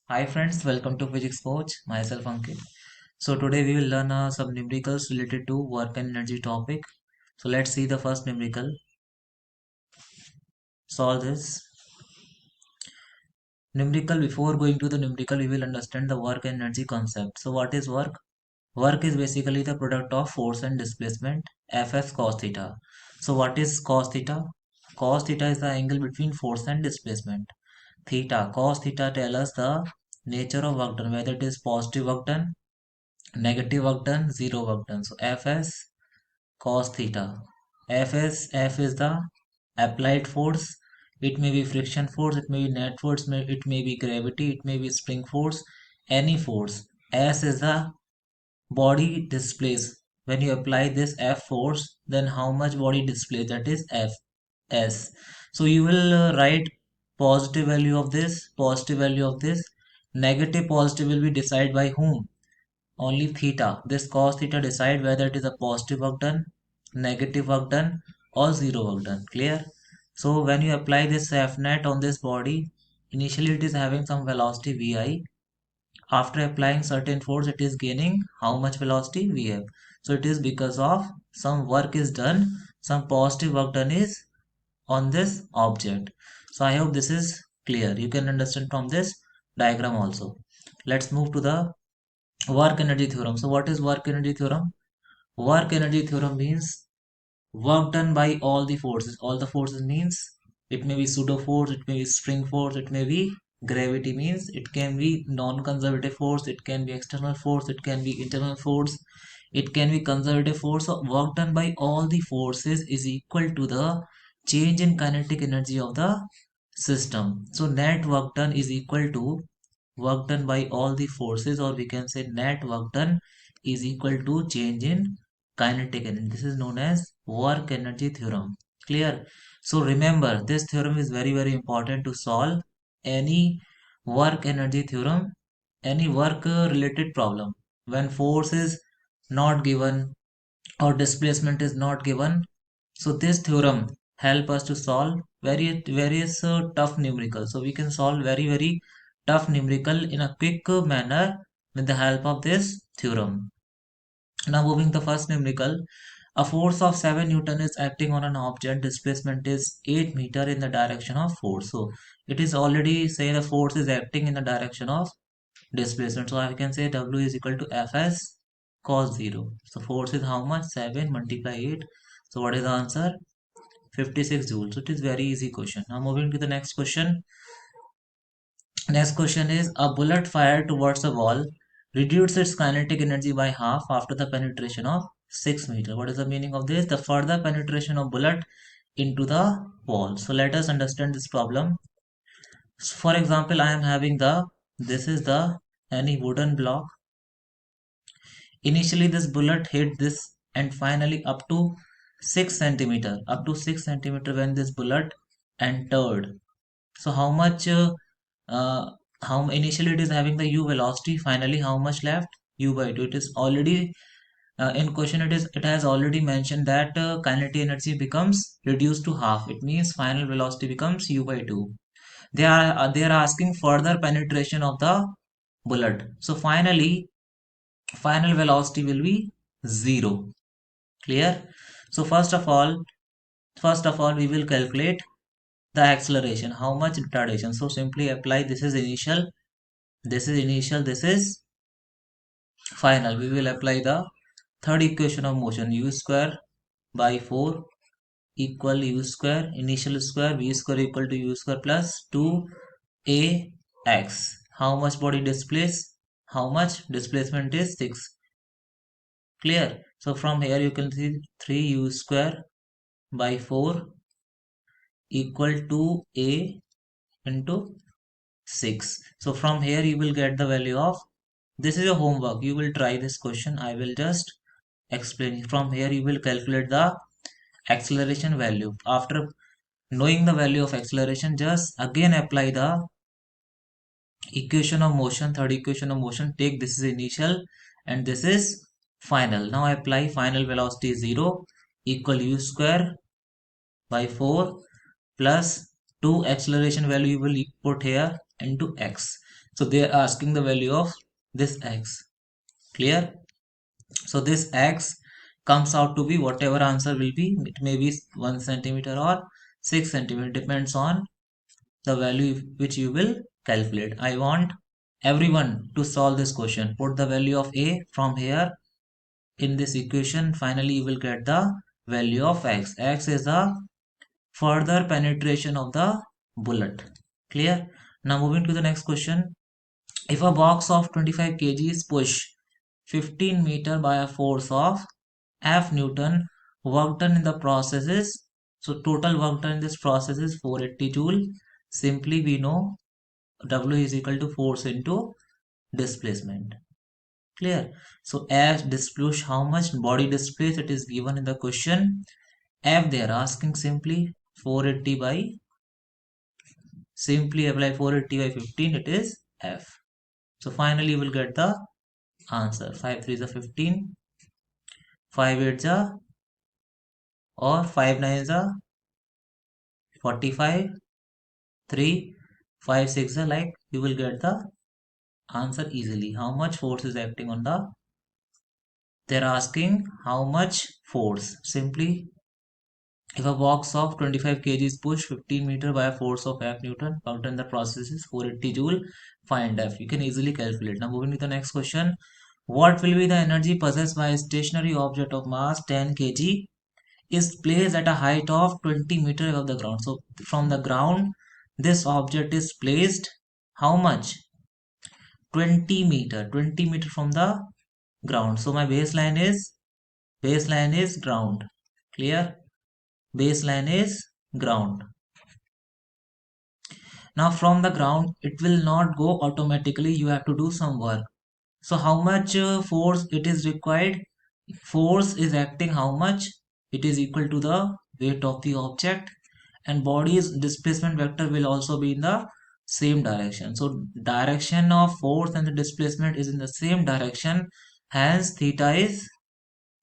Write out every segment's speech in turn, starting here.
Hi friends, welcome to Physics Coach. Myself Ankit. So today we will learn some numericals related to work and energy topic. So let's see the first numerical. Solve this numerical. Before going to the numerical, we will understand the work and energy concept. So what is work? Work is basically the product of force and displacement. Fs cos theta. So what is cos theta? Cos theta is the angle between force and displacement. Theta, cos theta tell us the nature of work done, whether it is positive work done, negative work done, zero work done. So Fs cos theta. F is the applied force. It may be friction force, it may be net force, it may be gravity, it may be spring force, any force. S is the body displays. When you apply this F force, then how much body displays, that is F S. So you will write positive value of this, positive value of this. Negative positive will be decided by whom? Only theta. This cos theta decide whether it is a positive work done, negative work done, or zero work done. Clear? So when you apply this F net on this body, initially it is having some velocity Vi. After applying certain force, it is gaining how much velocity Vf. So it is because of some work is done, some positive work done is on this object. So I hope this is clear. You can understand from this diagram also. Let's move to the work energy theorem. So what is work energy theorem? Work energy theorem means work done by all the forces. All the forces means it may be pseudo force, it may be spring force, it may be gravity, means it can be non-conservative force, it can be external force, it can be internal force, it can be conservative force. So work done by all the forces is equal to the change in kinetic energy of the system. So net work done is equal to work done by all the forces, or we can say net work done is equal to change in kinetic energy. This is known as work energy theorem. Clear? So remember, this theorem is very important to solve any work energy theorem, any work related problem. When force is not given or displacement is not given, so this theorem help us to solve various tough numericals. So we can solve very tough numerical in a quick manner with the help of this theorem. Now moving the first numerical, a force of 7 Newton is acting on an object. Displacement is 8 meter in the direction of force. So it is already saying the force is acting in the direction of displacement. So I can say W is equal to Fs cos 0. So force is how much? 7 multiply 8. So what is the answer? 56 joules. So it is very easy question. Now moving to the next question. Next question is, a bullet fired towards a wall reduces its kinetic energy by half after the penetration of 6 meter. What is the meaning of this? The further penetration of bullet into the wall. So let us understand this problem. So for example, I am having this is the any wooden block. Initially this bullet hit this and finally up to 6 centimeter. Up to 6 centimeter when this bullet entered. So how much how initially it is having the u velocity, finally how much left? U by 2. It is already in question, it has already mentioned that kinetic energy becomes reduced to half. It means final velocity becomes u by 2. They are asking further penetration of the bullet. So finally final velocity will be 0. Clear? So first of all we will calculate the acceleration, how much retardation. So simply apply, this is initial, this is initial, this is final. We will apply the third equation of motion, u square by 4 equal u square initial square v square equal to u square plus 2ax. How much body displays? How much displacement is 6. Clear? So from here you can see 3u square by 4 equal to a into 6. So from here you will get the value of, this is your homework, you will try this question, I will just explain. From here you will calculate the acceleration value. After knowing the value of acceleration, just again apply the equation of motion, third equation of motion. Take this is initial and this is final. Now apply final velocity 0 equal u square by 4 plus 2 acceleration value you will put here into x. So they are asking the value of this x. Clear? So this x comes out to be whatever answer will be. It may be 1 centimeter or 6 centimeter, depends on the value which you will calculate. I want everyone to solve this question. Put the value of a from here in this equation. Finally you will get the value of x. X is the further penetration of the bullet. Clear? Now moving to the next question. If a box of 25 kg is pushed 15 meter by a force of F Newton, work done in the process is, so total work done in this process is 480 joule. Simply we know W is equal to force into displacement. Clear? So as displace, how much body displace, it is given in the question. F they are asking, simply 480 by, simply apply 480 by 15, it is F. So finally you will get the answer. 5 3 is a 15, 5 8 is a, or 5 9 is a 45, 3 5 6 is a, like you will get the answer easily. How much force is acting on the, they're asking how much force. Simply, if a box of 25 kg is pushed 15 meter by a force of F Newton, work done in the process is 480 joule, find F. You can easily calculate. Now moving to the next question. What will be the energy possessed by a stationary object of mass 10 kg is placed at a height of 20 meter above the ground? So from the ground, this object is placed how much? 20 meter, 20 meter from the ground. So my baseline is ground. Clear? Baseline is ground. Now from the ground, it will not go automatically. You have to do some work. So how much force it is required? Force is acting how much? It is equal to the weight of the object, and body's displacement vector will also be in the same direction. So direction of force and the displacement is in the same direction. Hence theta is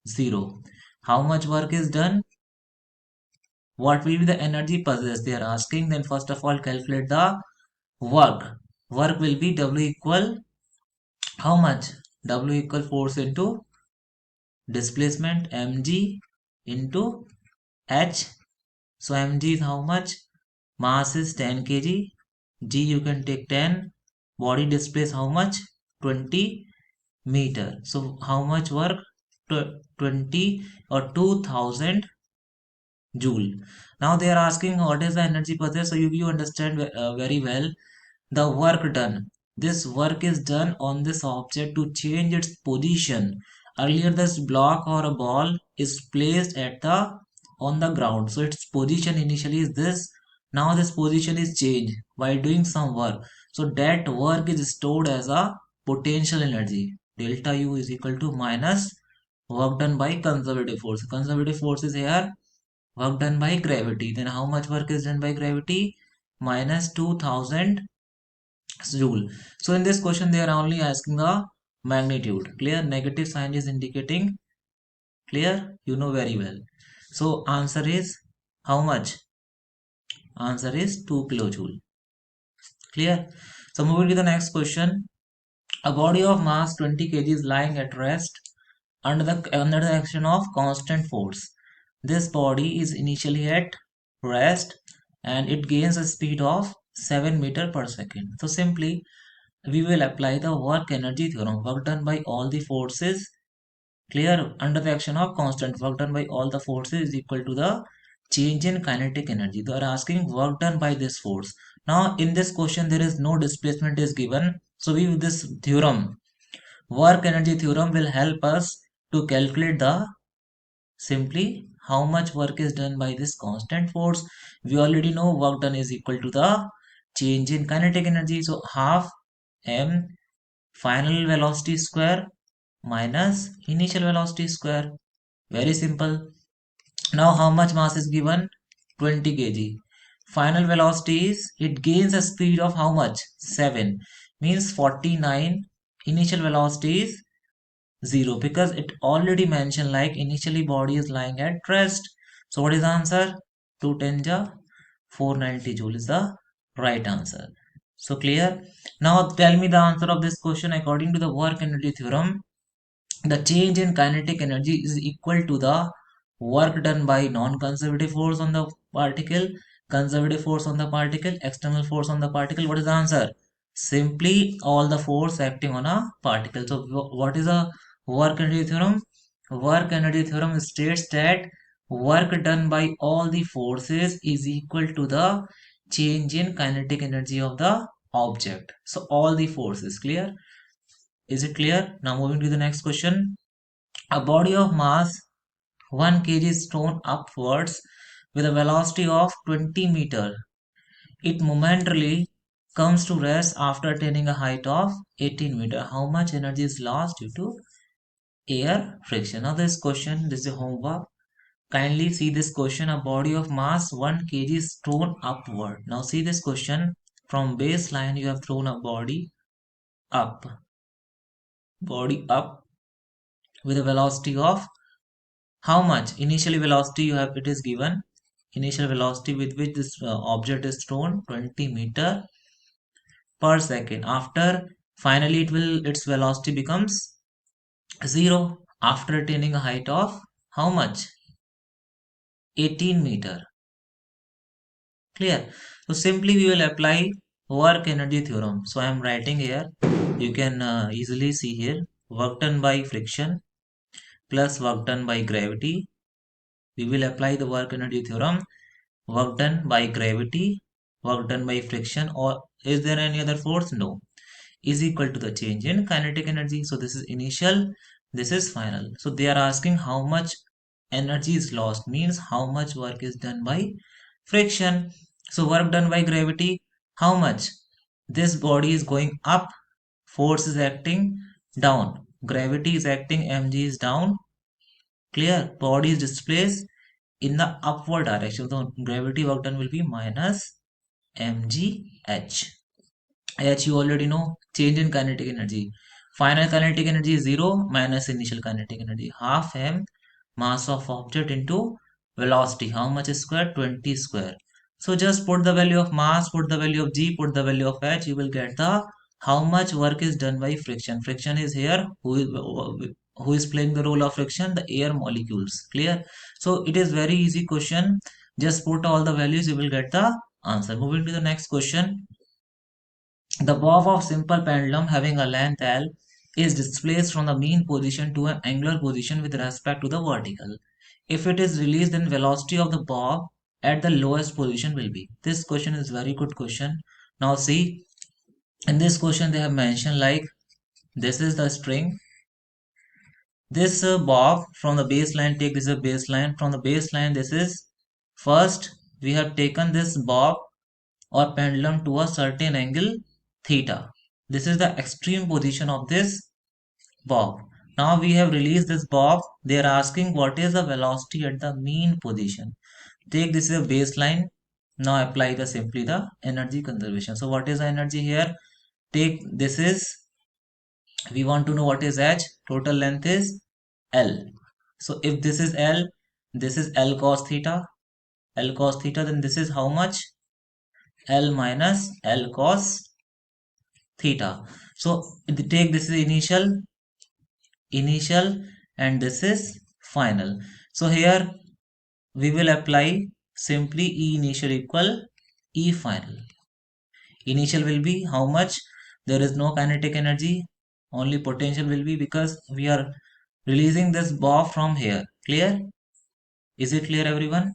0. How much work is done? What will be the energy possessed? They are asking. Then first of all calculate the work. Work will be W equal how much? W equal force into displacement, mg into h. So mg is how much? Mass is 10 kg. G you can take 10. Body displays how much? 20 meter. So how much work? 20 or 2000 joule. Now they are asking what is the energy possessed. So you understand very well the work done. This work is done on this object to change its position. Earlier this block or a ball is placed at the on the ground. So its position initially is this. Now this position is changed by doing some work. So that work is stored as a potential energy. Delta U is equal to minus work done by conservative force. Conservative force is here work done by gravity. Then how much work is done by gravity? Minus 2000 joule. So in this question they are only asking the magnitude. Clear? Negative sign is indicating. Clear? You know very well. So answer is how much? Answer is 2 kilojoule. Clear? So moving to the next question. A body of mass 20 kg is lying at rest under the action of constant force. This body is initially at rest and it gains a speed of 7 meter per second. So simply we will apply the work energy theorem. Work done by all the forces, clear, under the action of constant, work done by all the forces is equal to the change in kinetic energy. They are asking work done by this force. Now in this question there is no displacement is given. So we with this theorem, work energy theorem, will help us to calculate the simply how much work is done by this constant force. We already know work done is equal to the change in kinetic energy. So half m final velocity square minus initial velocity square. Very simple. Now how much mass is given? 20 kg. Final velocity is, it gains a speed of how much? 7. Means 49. Initial velocity is 0 because it already mentioned like initially body is lying at rest. So what is the answer? 2 10 ja 490 joule is the right answer. So clear? Now tell me the answer of this question. According to the work energy theorem, the change in kinetic energy is equal to the work done by non-conservative force on the particle, conservative force on the particle, external force on the particle. What is the answer? Simply all the force acting on a particle. So what is a work energy theorem? Work energy theorem states that work done by all the forces is equal to the change in kinetic energy of the object. So all the forces, clear? Is it clear? Now moving to the next question. A body of mass 1 kg is thrown upwards with a velocity of 20 meter. It momentarily comes to rest after attaining a height of 18 meter. How much energy is lost due to air friction? Now this question, this is a homework. Kindly see this question. A body of mass 1 kg is thrown upward. Now see this question. From baseline you have thrown a up, body up with a velocity of how much? Initial velocity you have, it is given. Initial velocity with which this object is thrown 20 meter per second. After finally its velocity becomes 0 after attaining a height of how much? 18 meter. Clear? So simply we will apply work energy theorem. So I am writing here. You can easily see here work done by friction plus work done by gravity. We will apply the work energy theorem. Work done by gravity, work done by friction, or is there any other force? No, is equal to the change in kinetic energy. So this is initial, this is final. So they are asking how much energy is lost, means how much work is done by friction. So work done by gravity, how much? This body is going up, force is acting down, gravity is acting, mg is down. Clear? Body is displaced in the upward direction. So gravity work done will be minus mgh. H you already know, change in kinetic energy. Final kinetic energy is 0 minus initial kinetic energy. Half m mass of object into velocity. How much is square? 20 square. So just put the value of mass, put the value of g, put the value of h. You will get the how much work is done by friction. Friction is here. Who is playing the role of friction? The air molecules. Clear? So it is very easy question. Just put all the values. You will get the answer. Moving to the next question. The bob of simple pendulum having a length L is displaced from the mean position to an angular position with respect to the vertical. If it is released, then velocity of the bob at the lowest position will be. This question is very good question. Now see, in this question they have mentioned like this is the string. This bob from the baseline, take this as a baseline. From the baseline, this is first we have taken this bob or pendulum to a certain angle theta. This is the extreme position of this bob. Now we have released this bob. They are asking what is the velocity at the mean position. Take this as a baseline. Now apply the simply the energy conservation. So what is the energy here? Take this is, we want to know what is h. Total length is L. So if this is L, this is L cos theta. L cos theta, then this is how much? L minus L cos theta. So take this is initial and this is final. So here we will apply simply E initial equal E final. Initial will be how much? There is no kinetic energy, only potential will be because we are releasing this bob from here. Clear? Is it clear everyone?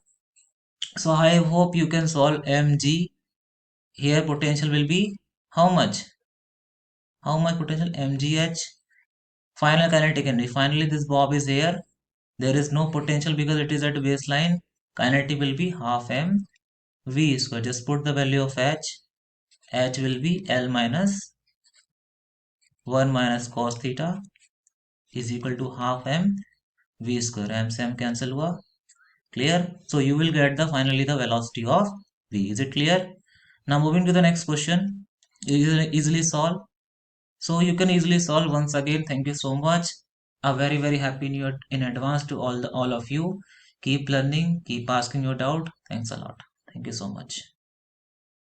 So I hope you can solve mg. Here potential will be how much? How much potential? mgh. Final kinetic energy. Finally this bob is here. There is no potential because it is at baseline. Kinetic will be half m v square. Just put the value of h. H will be L minus 1 minus cos theta is equal to half m v square. M से m cancel हुआ. Clear? So you will get the finally the velocity of v. Is it clear? Now moving to the next question. Easily solve. So you can easily solve. Once again, thank you so much. A very happy new year in advance to all of you. Keep learning, keep asking your doubt. Thanks a lot. Thank you so much.